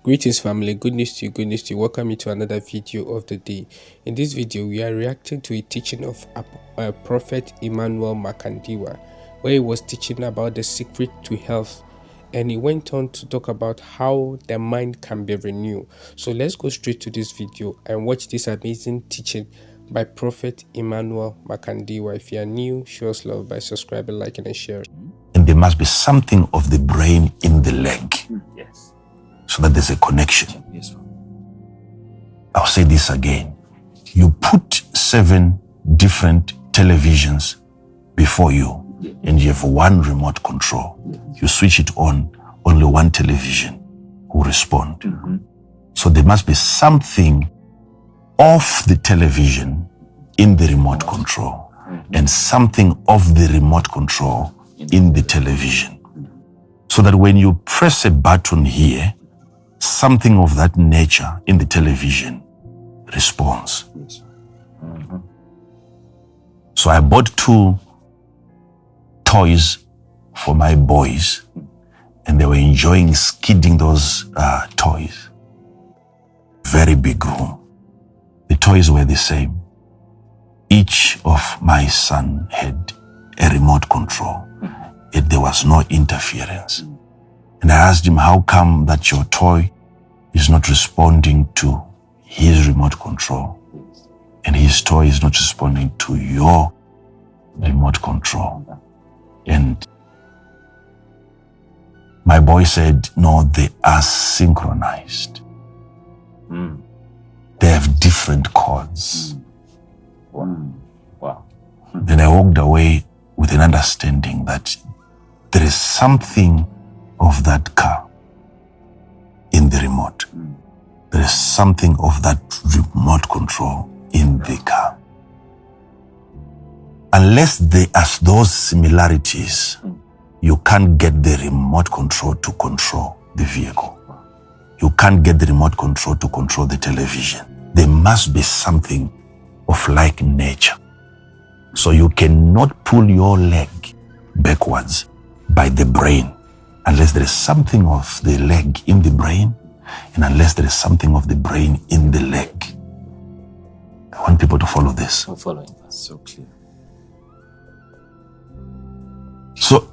Greetings family, good news to you, good news to you. Welcome you to another video of the day. In this video, we are reacting to a teaching of Prophet Emmanuel Makandiwa, where he was teaching about the secret to health, and he went on to talk about how the mind can be renewed. So let's go straight to this video and watch this amazing teaching by Prophet Emmanuel Makandiwa. If you are new, show us love by subscribing, liking and sharing. And there must be something of the brain in the leg. Yes. So that there's a connection. Yes. I'll say this again. You put 7 different televisions before you, and you have one remote control. You switch it on, only one television will respond. So there must be something off the television in the remote control, and something of the remote control in the television. So that when you press a button here, something of that nature in the television responds. So I bought 2 toys for my boys, and they were enjoying skidding those toys. Very big room. The toys were the same. Each of my son had a remote control, yet there was no interference. And I asked him, how come that your toy is not responding to his remote control, and his toy is not responding to your remote control? And my boy said, no, they are synchronized. They have different chords. Wow. Then I walked away with an understanding that there is something of that car in the remote. There is something of that remote control in the car. Unless there are those similarities, you can't get the remote control to control the vehicle. You can't get the remote control to control the television. There must be something of like nature. So you cannot pull your leg backwards by the brain unless there is something of the leg in the brain, and unless there is something of the brain in the leg. I want people to follow this. I'm following. That's so clear. So,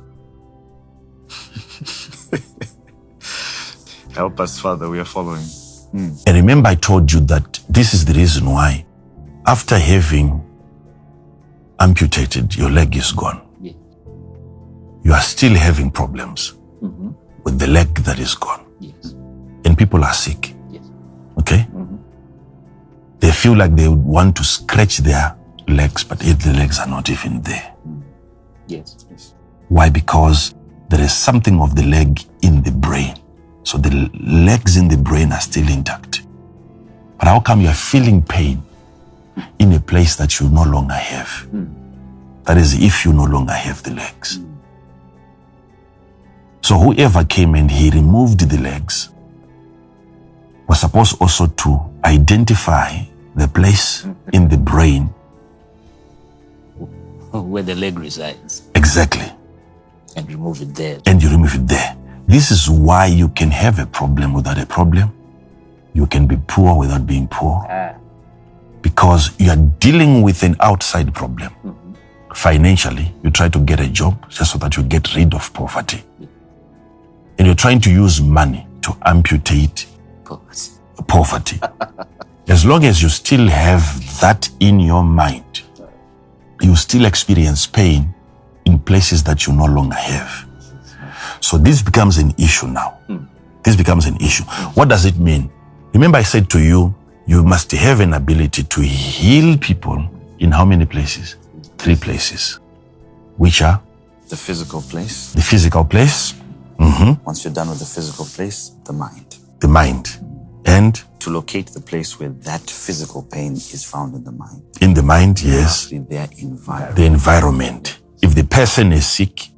Help us, Father, we are following. and remember I told you that this is the reason why after having amputated, your leg is gone. Yeah. You are still having problems with the leg that is gone. Yes. And people are sick. Yes. Okay? They feel like they would want to scratch their legs, but yet the legs are not even there. Yes. Yes. Why? Because there is something of the leg in the brain. So the legs in the brain are still intact. But how come you are feeling pain in a place that you no longer have? That is, if you no longer have the legs. So whoever came and he removed the legs was supposed also to identify the place in the brain. Where the leg resides. Exactly. And remove it there. And you remove it there. This is why you can have a problem without a problem. You can be poor without being poor. Because you are dealing with an outside problem. Financially, you try to get a job just so that you get rid of poverty. And you're trying to use money to amputate poverty. As long as you still have that in your mind, you still experience pain in places that you no longer have. So this becomes an issue now. This becomes an issue. What does it mean? Remember I said to you, you must have an ability to heal people in how many places? 3 places. Which are? The physical place. The physical place. Once you're done with the physical place, the mind. The mind. And? To locate the place where that physical pain is found in the mind. In the mind, yes. Their environment. The environment. If the person is sick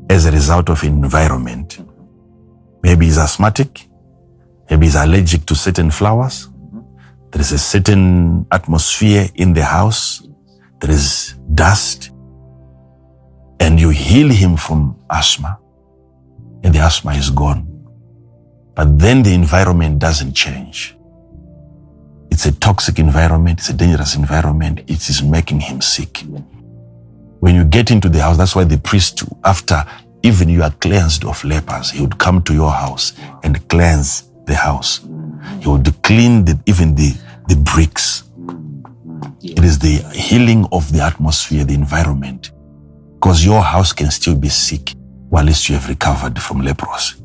as a result of environment, maybe he's asthmatic, maybe he's allergic to certain flowers, there is a certain atmosphere in the house, there is dust, and you heal him from asthma, and the asthma is gone. but then the environment doesn't change. It's a toxic environment, it's a dangerous environment, it is making him sick. When you get into the house, that's why the priest, after even you are cleansed of lepers, he would come to your house and cleanse the house. He would clean even the bricks. It is the healing of the atmosphere, the environment, because your house can still be sick while you have recovered from leprosy.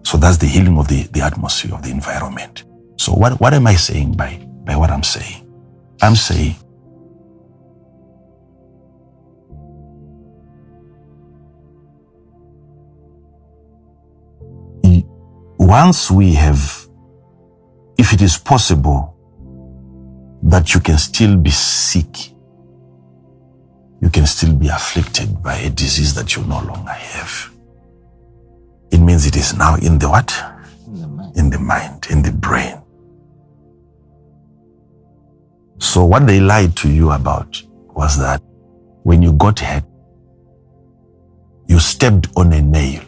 So that's the healing of the atmosphere, of the environment. So what am I saying by what I'm saying? I'm saying once we have, if it is possible that you can still be sick, you can still be afflicted by a disease that you no longer have, it means it is now in the what? In the mind, in the brain. So what they lied to you about was that when you got hurt, you stepped on a nail.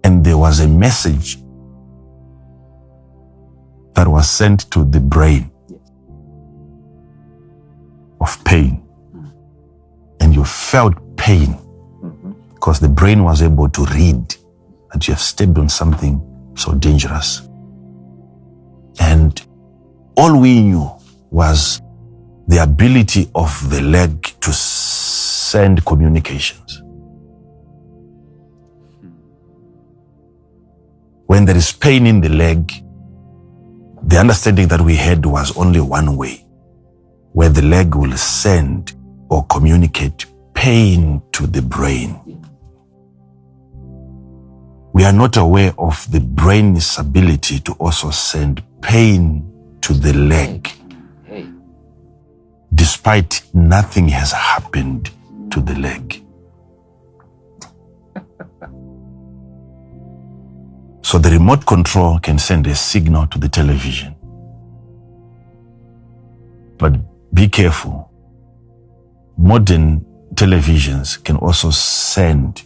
And there was a message that was sent to the brain of pain. And you felt pain because the brain was able to read that you have stepped on something so dangerous. And all we knew was the ability of the leg to send communications. When there is pain in the leg, the understanding that we had was only one way, where the leg will send or communicate pain to the brain. We are not aware of the brain's ability to also send pain to the leg, despite nothing has happened to the leg. So the remote control can send a signal to the television. But be careful. Modern televisions can also send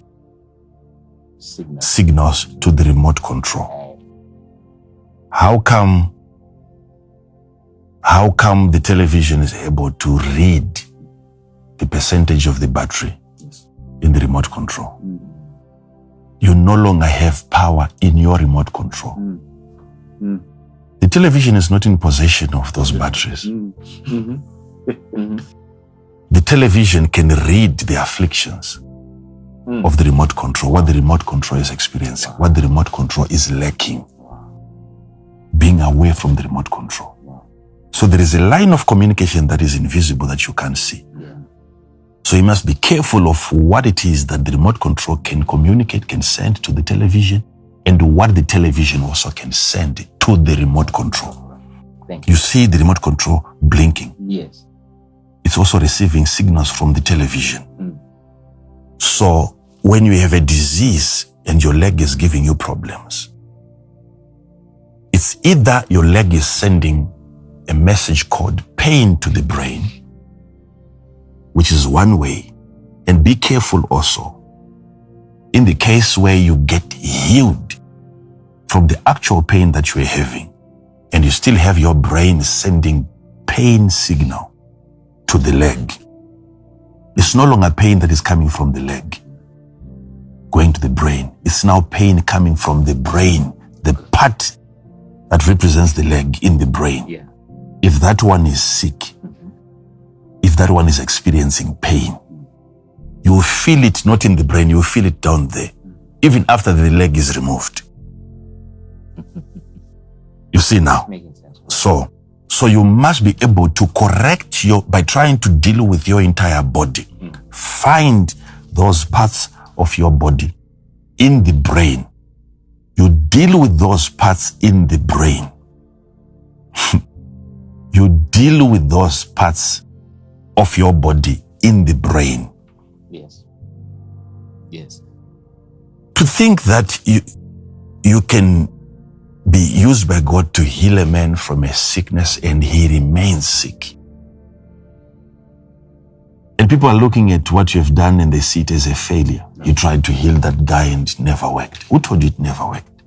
signals to the remote control. How come the television is able to read the percentage of the battery in the remote control? You no longer have power in your remote control. The television is not in possession of those batteries. The television can read the afflictions of the remote control, what the remote control is experiencing, what the remote control is lacking, being away from the remote control. So there is a line of communication that is invisible that you can't see. So you must be careful of what it is that the remote control can communicate, can send to the television, and what the television also can send to the remote control. You see the remote control blinking. Yes. It's also receiving signals from the television. So when you have a disease and your leg is giving you problems, it's either your leg is sending a message called pain to the brain, which is one way, and be careful also. In the case where you get healed from the actual pain that you are having, and you still have your brain sending pain signal to the leg, it's no longer pain that is coming from the leg going to the brain. It's now pain coming from the brain, the part that represents the leg in the brain. Yeah. If that one is sick, if that one is experiencing pain, you will feel it not in the brain, you will feel it down there, even after the leg is removed. You see now? So you must be able to correct by trying to deal with your entire body. Find those parts of your body in the brain. You deal with those parts in the brain. You deal with those parts of your body in the brain. Yes. Yes. To think that you can be used by God to heal a man from a sickness and he remains sick. And people are looking at what you have done and they see it as a failure. You tried to heal that guy and it never worked. Who told you it never worked?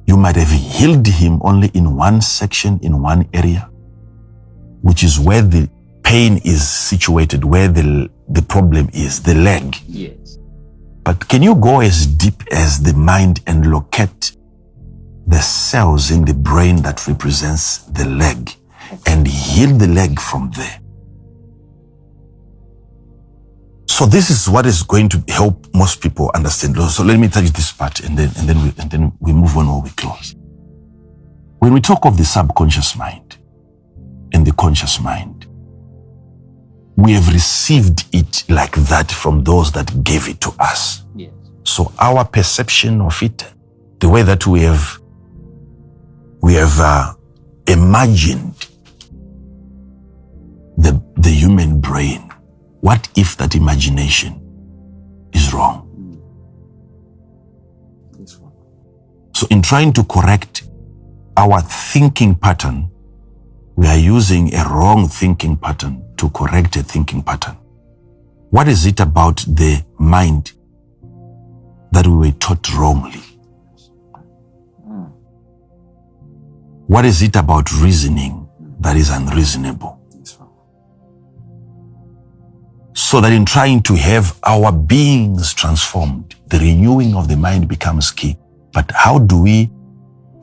You might have healed him only in one section, in one area, which is where the pain is situated, where the problem is, the leg. Yes. But can you go as deep as the mind and locate the cells in the brain that represents the leg and heal the leg from there? So this is what is going to help most people understand. So let me tell you this part, and then we move on or we close. When we talk of the subconscious mind and the conscious mind, we have received it like that from those that gave it to us. Yes. So our perception of it, the way that we have imagined the human brain, what if that imagination is wrong? So in trying to correct our thinking pattern, we are using a wrong thinking pattern to correct a thinking pattern. What is it about the mind that we were taught wrongly? What is it about reasoning that is unreasonable? So that in trying to have our beings transformed, the renewing of the mind becomes key. But how do you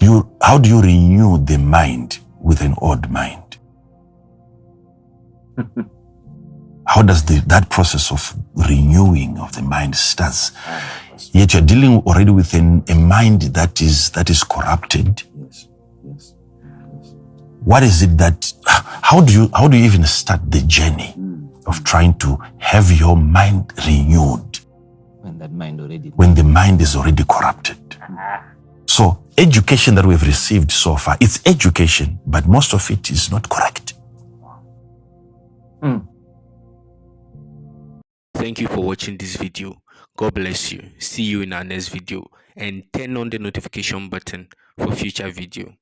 renew the mind with an old mind? How does that process of renewing of the mind starts? Yet you're dealing already with a mind that is corrupted. Yes. Yes. What is it that, how do you even start the journey of trying to have your mind renewed When the mind is already corrupted? So education that we've received so far, it's education, but most of it is not correct. Thank you for watching this video. God bless you. See you in our next video, and turn on the notification button for future video.